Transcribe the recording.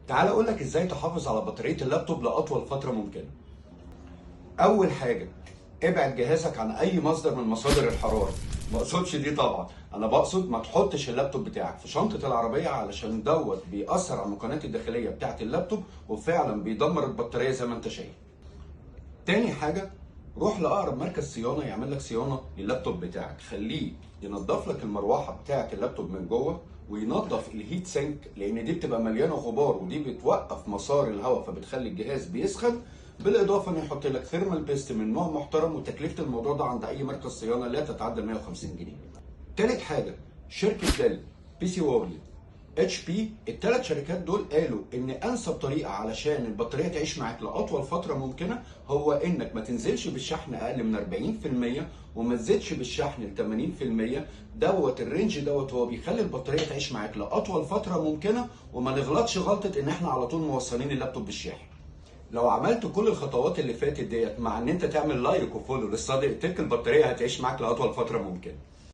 تعال اقول لك ازاي تحافظ على بطارية اللابتوب لأطول فترة ممكنة. اول حاجة، ابعد جهازك عن اي مصدر من مصادر الحرارة. ما اقصدش دي طبعا، انا بقصد ما تحطش اللابتوب بتاعك في شنطة العربية، علشان دوت بيأثر على المكونات الداخلية بتاعة اللابتوب وفعلا بيدمر البطارية زي ما انت شايف. تاني حاجة، روح لأقرب مركز صيانة يعمل لك صيانة لللابتوب بتاعك. خليه ينظف لك المروحة بتاعة اللابتوب من جوه، وينظف الهيت سينك، لأن دي بتبقى مليانة غبار ودي بتوقف مسار الهواء فبتخلي الجهاز بيسخن. بالإضافة إنه يحط لك ثيرمال بيست من نوع محترم، وتكلفة الموضوع ده عند أي مركز صيانة لا تتعدى 150 جنيه. تالت حاجة، شركة ديل، بي سي وورلد، اتش بي، الثلاث شركات دول قالوا ان انسب طريقه علشان البطاريه تعيش معاك لاطول فتره ممكنه هو انك ما تنزلش بالشحن اقل من 40%، وما تزيدش بالشحن ل 80%. دوت الرينج دوت هو بيخلي البطاريه تعيش معاك لاطول فتره ممكنه، وما نغلطش غلطه ان احنا على طول موصلين اللابتوب بالشاحن. لو عملت كل الخطوات اللي فاتت ديت، مع ان انت تعمل لايك وفولو للصديق تك، البطاريه هتعيش معاك لاطول فتره ممكنه.